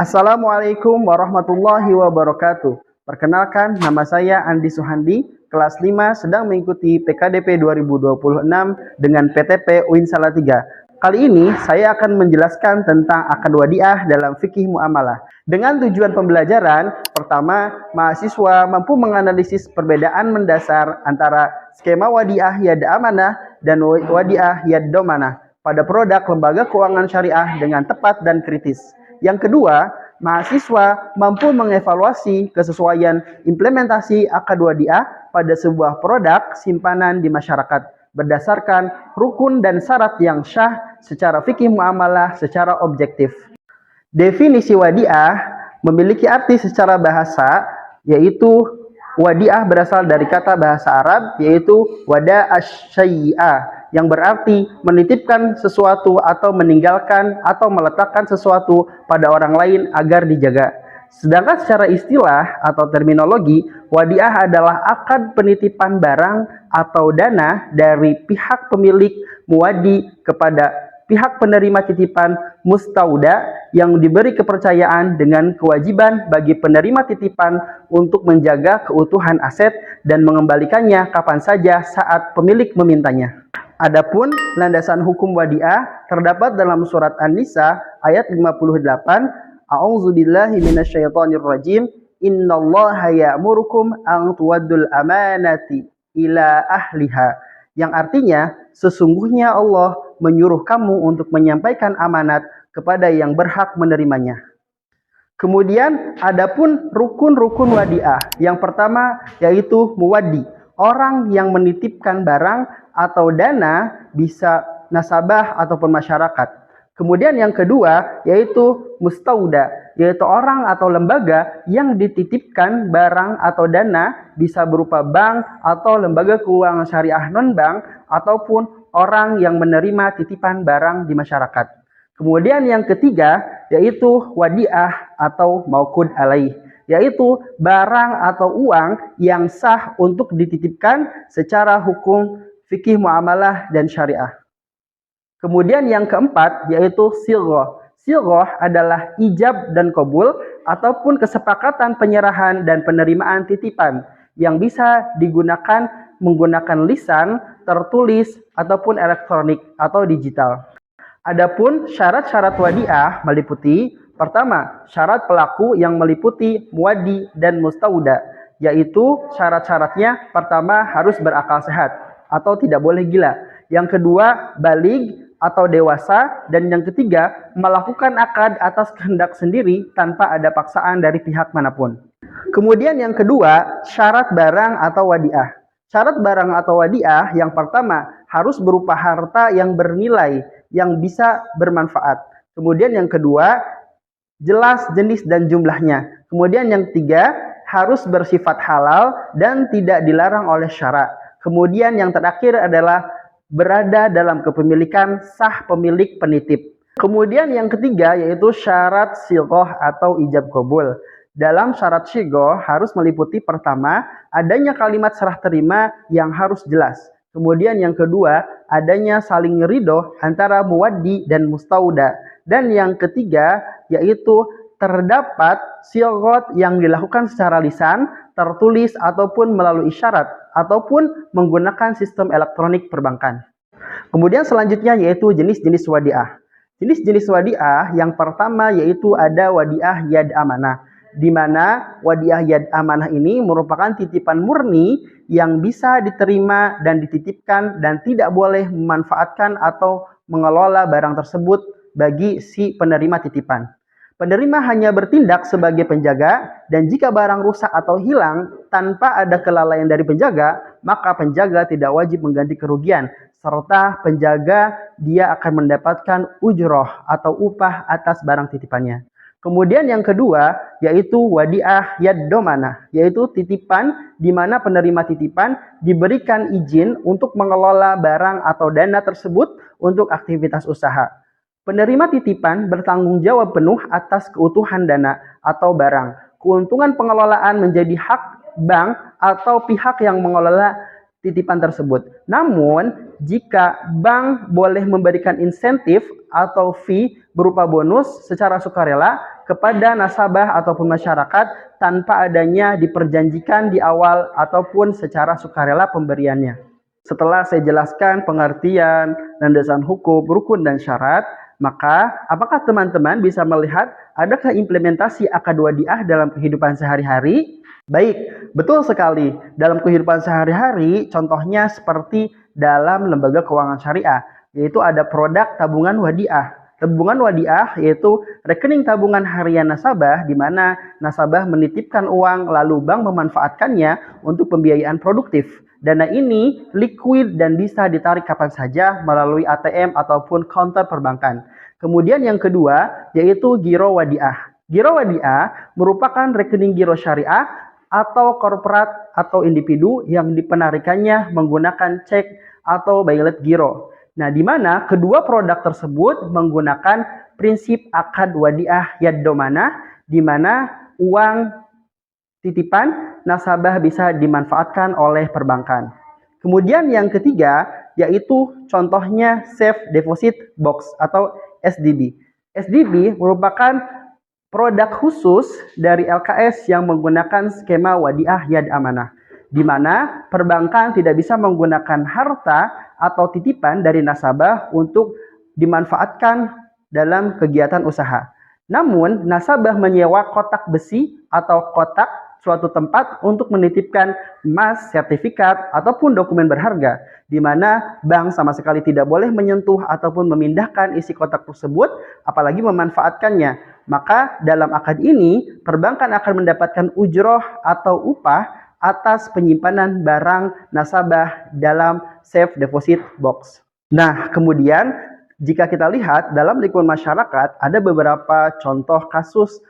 Assalamualaikum warahmatullahi wabarakatuh. Perkenalkan, nama saya Andi Suhandi, kelas 5 sedang mengikuti PKDP 2026 dengan PTP UIN Salatiga. Kali ini saya akan menjelaskan tentang akad wadiah dalam fikih muamalah. Dengan tujuan pembelajaran, pertama, mahasiswa mampu menganalisis perbedaan mendasar antara skema wadiah yad amanah dan wadiah yad domanah pada produk lembaga keuangan syariah dengan tepat dan kritis. Yang kedua, mahasiswa mampu mengevaluasi kesesuaian implementasi akad wadiah pada sebuah produk simpanan di masyarakat berdasarkan rukun dan syarat yang syah secara fikih muamalah secara objektif. Definisi wadiah memiliki arti secara bahasa, yaitu wadiah berasal dari kata bahasa Arab, yaitu wada asyai'a, yang berarti menitipkan sesuatu atau meninggalkan atau meletakkan sesuatu pada orang lain agar dijaga. Sedangkan secara istilah atau terminologi, wadiah adalah akad penitipan barang atau dana dari pihak pemilik muwadi kepada pihak penerima titipan mustauda yang diberi kepercayaan dengan kewajiban bagi penerima titipan untuk menjaga keutuhan aset dan mengembalikannya kapan saja saat pemilik memintanya. Adapun landasan hukum wadiah terdapat dalam surat An-Nisa ayat 58, A'udzubillahi minasyaitonirrajim, Innallaha ya'murukum an tuwaddul amanati ila ahliha, yang artinya sesungguhnya Allah menyuruh kamu untuk menyampaikan amanat kepada yang berhak menerimanya. Kemudian adapun rukun-rukun wadiah. Yang pertama yaitu muwaddi, orang yang menitipkan barang atau dana, bisa nasabah ataupun masyarakat. Kemudian yang kedua yaitu mustauda, yaitu orang atau lembaga yang dititipkan barang atau dana, bisa berupa bank atau lembaga keuangan syariah non-bank ataupun orang yang menerima titipan barang di masyarakat. Kemudian yang ketiga yaitu wadiah atau mauqud alaih, yaitu barang atau uang yang sah untuk dititipkan secara hukum fikih muamalah dan syariah. Kemudian yang keempat yaitu silghah. Silghah adalah ijab dan qabul ataupun kesepakatan penyerahan dan penerimaan titipan yang bisa digunakan menggunakan lisan, tertulis, ataupun elektronik atau digital. Adapun syarat-syarat wadiah meliputi, pertama, syarat pelaku yang meliputi muwaddi dan mustauda, yaitu syarat-syaratnya pertama harus berakal sehat atau tidak boleh gila. Yang kedua, baligh atau dewasa, dan yang ketiga, melakukan akad atas kehendak sendiri tanpa ada paksaan dari pihak manapun. Kemudian yang kedua, syarat barang atau wadiah. Syarat barang atau wadiah yang pertama harus berupa harta yang bernilai, yang bisa bermanfaat. Kemudian yang kedua, jelas jenis dan jumlahnya. Kemudian yang ketiga, harus bersifat halal dan tidak dilarang oleh syara. Kemudian yang terakhir adalah berada dalam kepemilikan sah pemilik penitip. Kemudian yang ketiga yaitu syarat silghah atau ijab qabul. Dalam syarat silghah harus meliputi pertama, adanya kalimat serah terima yang harus jelas. Kemudian yang kedua, adanya saling ridho antara muwaddi dan mustauda. Dan yang ketiga yaitu terdapat silghah yang dilakukan secara lisan, tertulis ataupun melalui isyarat ataupun menggunakan sistem elektronik perbankan. Kemudian selanjutnya yaitu jenis-jenis wadiah. Jenis-jenis wadiah yang pertama yaitu ada wadiah yad amanah, di mana wadiah yad amanah ini merupakan titipan murni yang bisa diterima dan dititipkan dan tidak boleh memanfaatkan atau mengelola barang tersebut bagi si penerima titipan. Penerima hanya bertindak sebagai penjaga, dan jika barang rusak atau hilang tanpa ada kelalaian dari penjaga, maka penjaga tidak wajib mengganti kerugian, serta penjaga dia akan mendapatkan ujroh atau upah atas barang titipannya. Kemudian yang kedua yaitu wadiah yad domanah, yaitu titipan di mana penerima titipan diberikan izin untuk mengelola barang atau dana tersebut untuk aktivitas usaha. Penerima titipan bertanggung jawab penuh atas keutuhan dana atau barang. Keuntungan pengelolaan menjadi hak bank atau pihak yang mengelola titipan tersebut. Namun, jika bank boleh memberikan insentif atau fee berupa bonus secara sukarela kepada nasabah ataupun masyarakat tanpa adanya diperjanjikan di awal ataupun secara sukarela pemberiannya. Setelah saya jelaskan pengertian, landasan hukum, rukun, dan syarat, maka apakah teman-teman bisa melihat adakah implementasi akad wadiah dalam kehidupan sehari-hari? Baik, betul sekali. Dalam kehidupan sehari-hari, contohnya seperti dalam lembaga keuangan syariah, yaitu ada produk tabungan wadiah. Tabungan wadiah yaitu rekening tabungan harian nasabah di mana nasabah menitipkan uang lalu bank memanfaatkannya untuk pembiayaan produktif. Dana ini liquid dan bisa ditarik kapan saja melalui ATM ataupun counter perbankan. Kemudian yang kedua yaitu giro wadiah. Giro wadiah merupakan rekening giro syariah atau korporat atau individu yang dipenarikannya menggunakan cek atau baylet giro. Nah, di mana kedua produk tersebut menggunakan prinsip akad wadiah yad domanah, di mana uang titipan nasabah bisa dimanfaatkan oleh perbankan. Kemudian yang ketiga yaitu contohnya Safe Deposit Box atau SDB. SDB merupakan produk khusus dari LKS yang menggunakan skema wadiah yad amanah, di mana perbankan tidak bisa menggunakan harta atau titipan dari nasabah untuk dimanfaatkan dalam kegiatan usaha. Namun, nasabah menyewa kotak besi atau kotak suatu tempat untuk menitipkan emas, sertifikat, ataupun dokumen berharga, di mana bank sama sekali tidak boleh menyentuh ataupun memindahkan isi kotak tersebut, apalagi memanfaatkannya. Maka dalam akad ini, perbankan akan mendapatkan ujroh atau upah atas penyimpanan barang nasabah dalam Safe Deposit Box. Nah, kemudian jika kita lihat dalam lingkungan masyarakat ada beberapa contoh kasus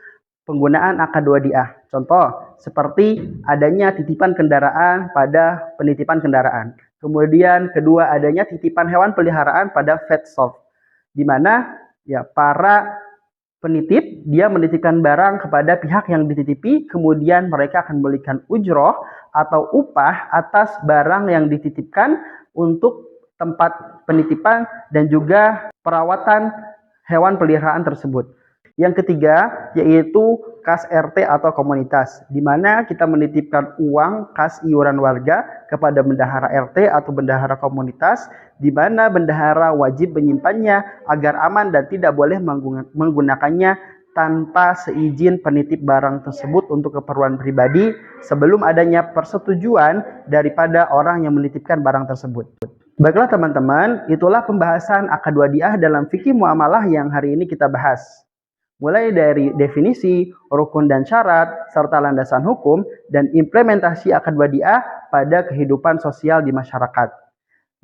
penggunaan akad wadiah. Contoh seperti adanya titipan kendaraan pada penitipan kendaraan. Kemudian kedua adanya titipan hewan peliharaan pada pet shop, di mana ya para penitip dia menitipkan barang kepada pihak yang dititipi, kemudian mereka akan memberikan ujroh atau upah atas barang yang dititipkan untuk tempat penitipan dan juga perawatan hewan peliharaan tersebut. Yang ketiga yaitu kas RT atau komunitas, di mana kita menitipkan uang kas iuran warga kepada bendahara RT atau bendahara komunitas, di mana bendahara wajib menyimpannya agar aman dan tidak boleh menggunakannya tanpa seizin penitip barang tersebut untuk keperluan pribadi sebelum adanya persetujuan daripada orang yang menitipkan barang tersebut. Baiklah teman-teman, itulah pembahasan akad wadiah dalam fikih muamalah yang hari ini kita bahas. Mulai dari definisi, rukun dan syarat, serta landasan hukum, dan implementasi akad wadiah pada kehidupan sosial di masyarakat.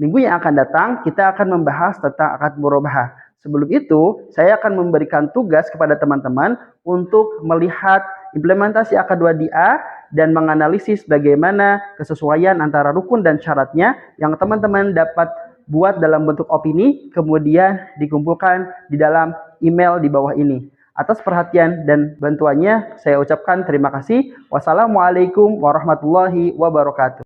Minggu yang akan datang, kita akan membahas tentang akad murabahah. Sebelum itu, saya akan memberikan tugas kepada teman-teman untuk melihat implementasi akad wadiah dan menganalisis bagaimana kesesuaian antara rukun dan syaratnya yang teman-teman dapat buat dalam bentuk opini, kemudian dikumpulkan di dalam email di bawah ini. Atas perhatian dan bantuannya, saya ucapkan terima kasih. Wassalamualaikum warahmatullahi wabarakatuh.